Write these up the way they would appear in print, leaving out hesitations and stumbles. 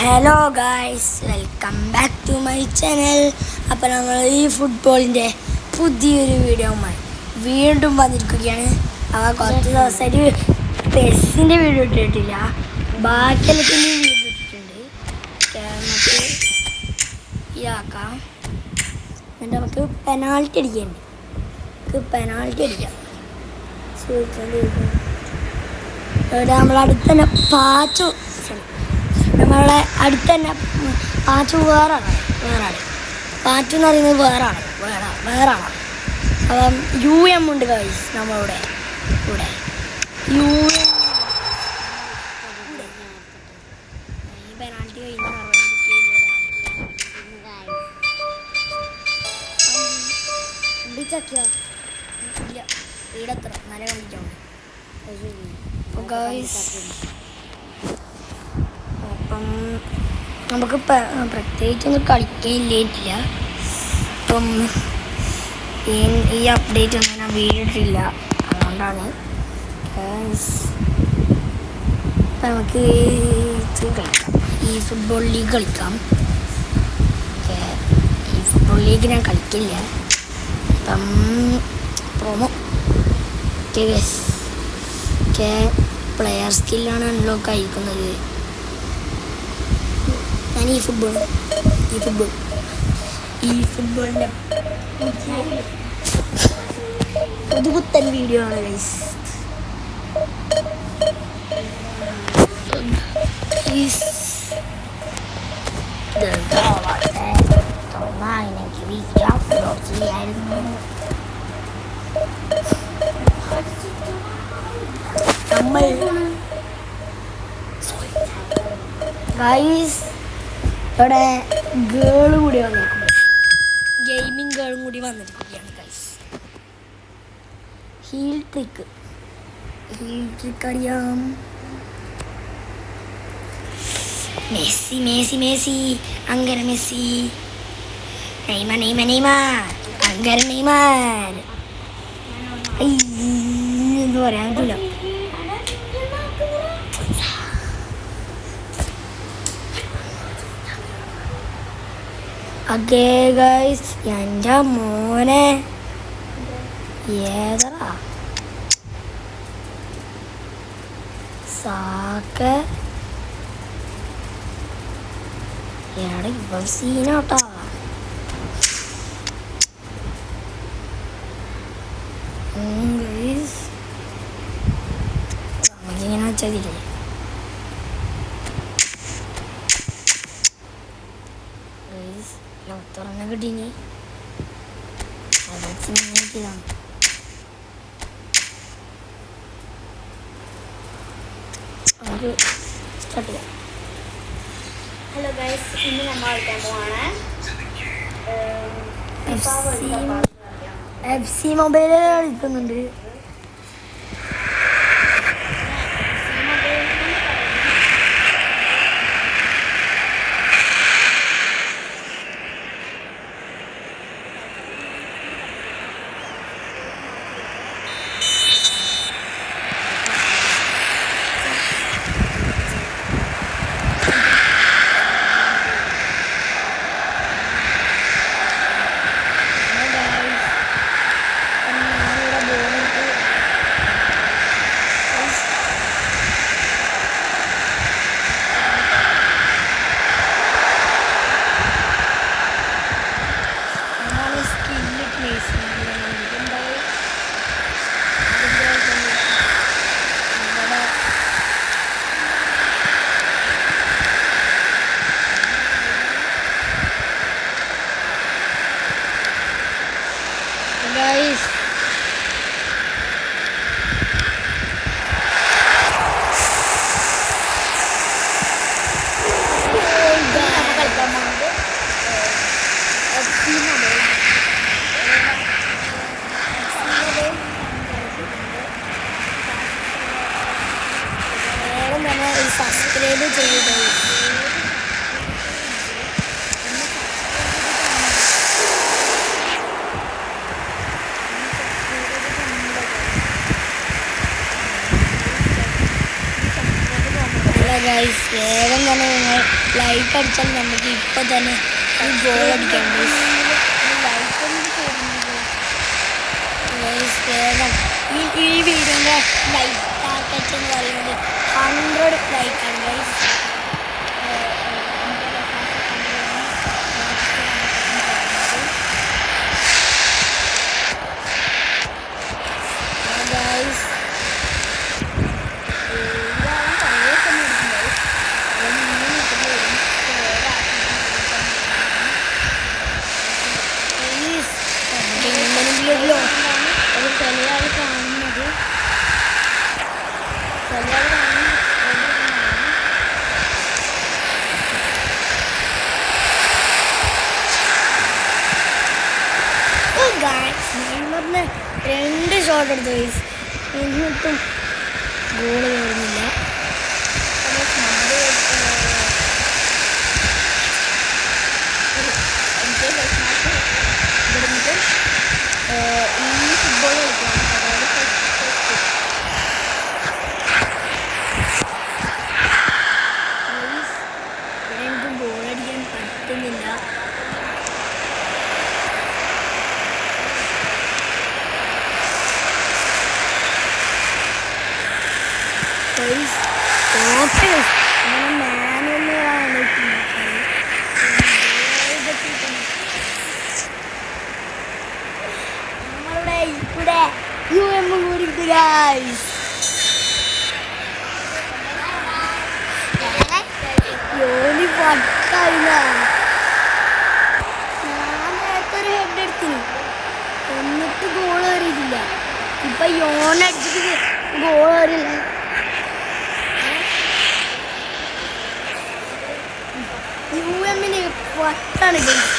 Hello guys, welcome back to my channel. അപ്പോൾ നമ്മൾ ഈ ഫുട്ബോളിൻ്റെ പുതിയൊരു വീഡിയോയുമായി വീണ്ടും വന്നിരിക്കുകയാണ്. കുറച്ച് ദിവസമായിട്ട് പെസ്സിൻ്റെ വീഡിയോ ഇട്ടിട്ടില്ല, ബാക്കിയെല്ലാത്തിൻ്റെ വീഡിയോ ഇട്ടിട്ടുണ്ട്. നമുക്ക് ഇതാക്കാം, എന്നിട്ട് നമുക്ക് പെനാൾട്ടി അടിക്കുന്നുണ്ട്. പെനാൾട്ടി അടിക്കാം. നമ്മളടുത്ത് തന്നെ നമ്മളെ അടുത്ത് തന്നെ പാച്ചു വേറെ പാച്ചു എന്ന് പറയുന്നത് വേറാണ്. അപ്പം UM ഉണ്ട് ഗൈസ് നമ്മളുടെ കൂടെ. UM പെനാൾട്ടി കഴിഞ്ഞ ഇല്ല വീടത്ര നല്ല കണ്ടിട്ടാണ് ഗൈസ്. അപ്പം നമുക്ക് പ്രത്യേകിച്ചൊന്നും കളിക്കാനില്ല. അപ്പം ഈ അപ്ഡേറ്റ് ഒന്നും ഞാൻ വീടിട്ടില്ല, അതുകൊണ്ടാണ്. അപ്പം നമുക്ക് ഇത് കളിക്കാം, ഈ ഫുട്ബോൾ ലീഗ് കളിക്കാം. ഈ ഫുട്ബോൾ ലീഗ് ഞാൻ കളിക്കില്ല. അപ്പം പ്രൊമോ പ്ലെയർ സ്കില്ലാണ് അൺലോക്ക് അയക്കുന്നത്. ഞാൻ ഈ ഫുട്ബോളിൻ്റെ പുതുപുത്തൻ വീഡിയോ ആണ് ഗൈസ്. ഗൈസ് ഇവിടെ ഗേള് കൂടി വന്നിരിക്കുന്നു, ഗെയിമിംഗ് ഗേളും കൂടി വന്നിരിക്കുകയാണ് ഗൈസ്. ഹീൽ ട്രിക്ക് അറിയാം. മെസ്സി അങ്ങനെ മെസ്സി, നെയ്മർ അങ്ങനെ നെയ്മർ. എന്ത് പറയാൻ പറ്റില്ല. അതെ ഗൈസ്, എൻ്റെ മോനെ ഏതാ സാക്ക എവിടെ ഇവ സീനാട്ടാ. നമുക്കിങ്ങനെ വെച്ചതില്ലേ. തുറന്ന കിട്ടീനി അതാണ്. നമുക്ക് സ്റ്റാർട്ട് ചെയ്യാം. ഹലോ ഗൈസ്, ഇന്ന് നമ്മൾ കളിക്കാൻ പോവാണ് FC മൊബൈല് കളിക്കുന്നുണ്ട്. തന്നെ നിങ്ങൾ ലൈക്ക് അടിച്ചാൽ നമുക്ക് ഇപ്പം തന്നെ ഈ ഗോൾ അടിക്കാം വേഗം ഈ വീഡിയോൻ്റെ ലൈക്ക് ടാർഗറ്റ് എന്ന് പറയുന്നത് 100 ലൈക്കാണ് ഗൈസ്. ഒരു ചിലയാൾ കാണുന്നത് നെയ്മറിന് 2 ഷോട്ട് എടുത്തു ഗൈസ്, എന്നിട്ടും ഗോള് കയറുന്നില്ല. ഈ ഫുട്ബോൾ കളിക്കാം, എനിക്ക് ഗോളടിക്കാൻ പറ്റുന്നില്ല. നമ്മളുടെ ഇവിടെ UM കൂടിയിട്ട് ഗൈസ്, യോനി പട്ടായില്ല. ഞാൻ നേരത്തെ ഒരു ഹെഡ് എടുത്തിന്, എന്നിട്ട് ഗോൾ കയറിയിട്ടില്ല. ഇപ്പൊ യോനടിച്ചിട്ട് ഗോൾ കയറില്ല. UMന് വട്ടാണ് ഗൈസ്.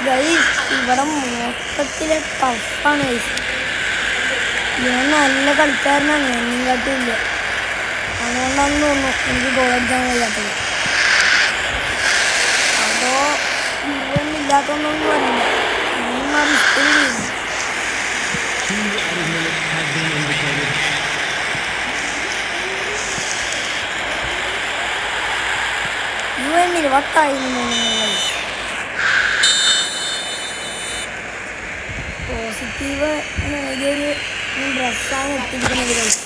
ഗൈസ് ഇവിടെ മൊത്തത്തിലെ ടഫാണ് ഗൈസ്. ഞാൻ നല്ല കളിക്കാരനാണ്, എന്നും കാട്ടില്ല. അതുകൊണ്ടാണെന്ന് തോന്നുന്നു എനിക്ക് ഗോളടിക്കാൻ കഴിയാത്തത്. അതോ ഇല്ലാത്തൊന്നും അറിയില്ല. നെയ്മർ ഇഷ്ടം UMന് വട്ടായിരുന്നു. പോസിറ്റീവ് വലിയൊരു ഡ്രസ്സാണ് എത്തിയിരിക്കുന്നത് guys.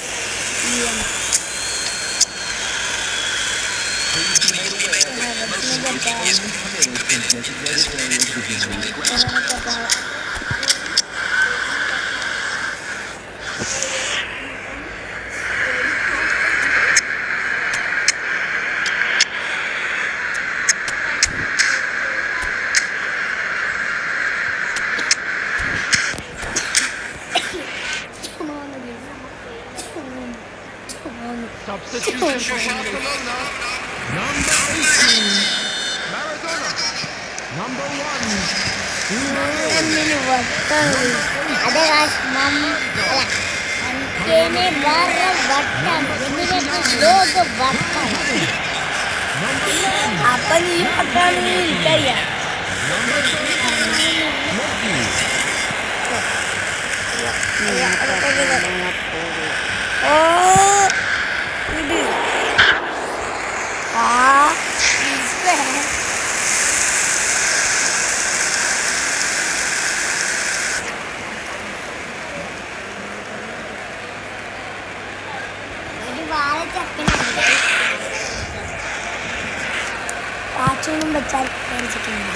Substitution for Barcelona. Number 18, Maradona. Number 1, apa nih pakai kayak oh ini പാച്ചൊന്നും വെച്ചാൽ കാണിച്ചിട്ടുണ്ട്.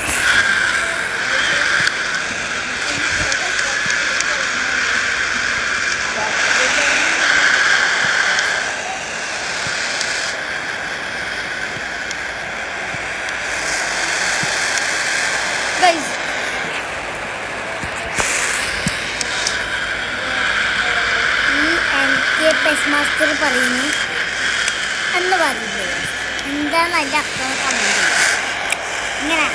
ഈ MK പെസ് മാസ്റ്റർ പറയുന്നു എന്ന് പറഞ്ഞില്ലേ, എന്താണ് അതിൻ്റെ അർത്ഥം കമന്റ് ചെയ്യുക. ഇങ്ങനെ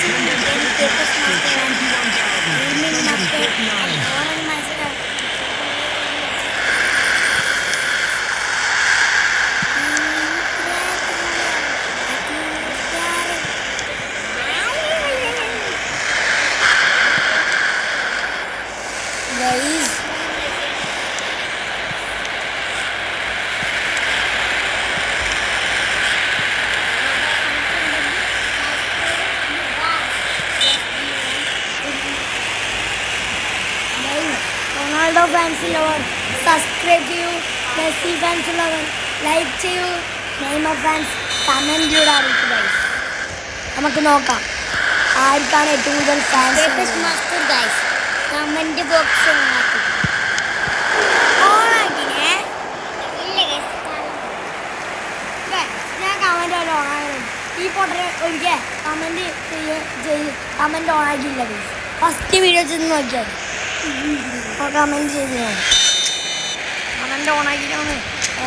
the attendance is 21,000. guys. Ronaldo fans ഉള്ളവർ സബ്സ്ക്രൈബ് ചെയ്യൂ. മെസ്സി ഫാൻസ് ഉള്ളവർ ലൈക്ക് ചെയ്യൂ. നെയ്മർ ഫാൻസ് കമൻറ്റിലൂടെ അറിയിക്കൂ ഗൈസ്. നമുക്ക് നോക്കാം ആർക്കാണ് ഏറ്റവും കൂടുതൽ fans. Master guys comment box ഓണാക്കിനെ ഇല്ല ഗൈസ് ഞാൻ കമൻറ്റ് ഓണാകും. ഈ പൊട്ടനെ ഒരിക്കൽ കമൻറ്റ് ഓണാക്കിയില്ല ഗൈസ്. ഫസ്റ്റ് വീഡിയോ ചെന്ന് നോക്കിയാൽ കമൻറ്റ് ചെയ്ത് കമൻറ്റ് ഓണാക്കിയിട്ടാണ്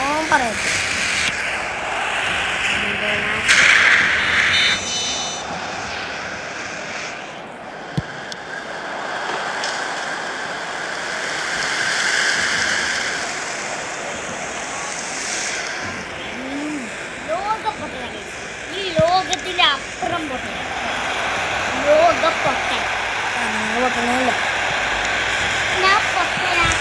ഓൺ പറയാം. ഈ ലോകത്തിന്റെ അപ്പുറം പൊട്ടൻ ലോക പൊട്ടൻ പൊട്ടണല്ലോ. ഞാൻ പൊട്ടനാണ്.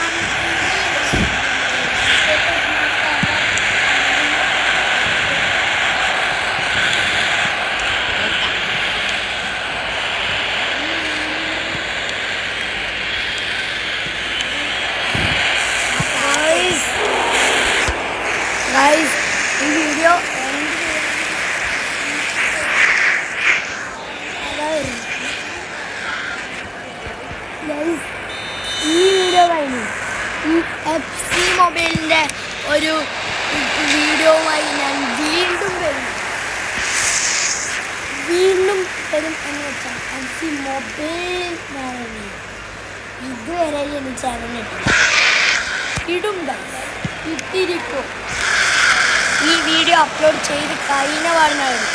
ഗൈസ് ഈ വീഡിയോ കഴിഞ്ഞു. ഈ FC മൊബൈലിൻ്റെ ഒരു വീഡിയോയുമായി ഞാൻ വീണ്ടും വരും എന്ന് വെച്ചാൽ FC മൊബൈൽ ഇതുവരെ എനിക്ക് ചാനൽ ഇടും ഗൈസ്, ഇട്ടിരിക്കും. ഈ വീഡിയോ അപ്ലോഡ് ചെയ്ത് കഴിഞ്ഞ പാടുന്നതാണ്.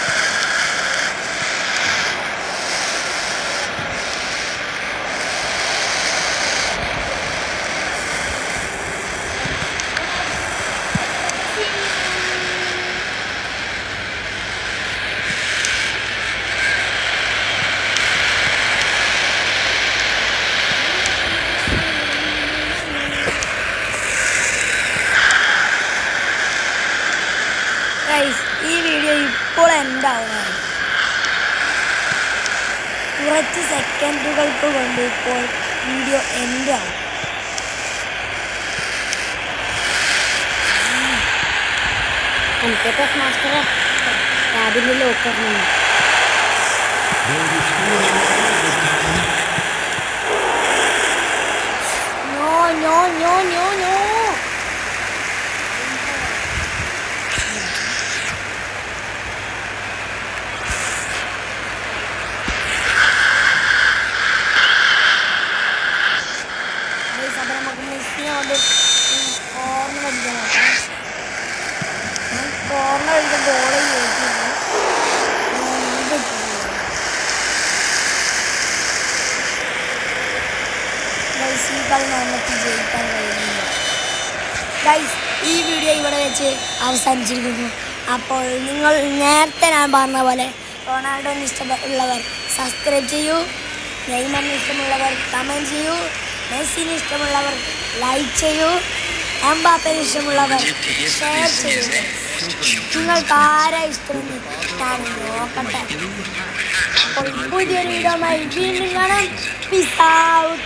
ഈ വീഡിയോ ഇപ്പോൾ എന്താവുന്നതാണ്. കുറച്ച് സെക്കൻഡുകൾക്ക് കൊണ്ട് ഇപ്പോൾ വീഡിയോ എന്താവും. എനിക്ക് മാസ്റ്റർ അതിൻ്റെ ലോക്കറിന് no no no no no നമുക്ക് മെസ്സിനെ കൊണ്ട് കോർണർ അടിക്കാൻ നോക്കാം. കോർണർ അടിക്കാൻ ബോൾ ചെയ്തിട്ടുണ്ട്. ഈ കളി നമുക്ക് ജയിക്കാൻ കഴിയുന്നില്ല ഗൈസ്. ഈ വീഡിയോ ഇവിടെ വെച്ച് അവസാനിച്ചിരിക്കുന്നു. അപ്പോൾ നിങ്ങൾ നേരത്തെ ഞാൻ പറഞ്ഞ പോലെ റൊണാൾഡോന് ഇഷ്ടമുള്ളവർ സബ്സ്ക്രൈബ് ചെയ്യൂ. നെയ്മറിന് ഇഷ്ടമുള്ളവർ കമൻറ്റ് ചെയ്യൂ. മെസ്സിന് ഇഷ്ടമുള്ളവർ ലൈക്ക് ചെയ്യൂ. എംബാപ്പേന് ഇഷ്ടമുള്ളവർ ഷെയർ ചെയ്യൂ. നിങ്ങൾക്ക് ആരാ ഇഷ്ടമെന്ന് ഞാൻ നോക്കട്ടെ. അപ്പോൾ പുതിയൊരു വീഡിയോയുമായി വീണ്ടും കാണാം. Peace out.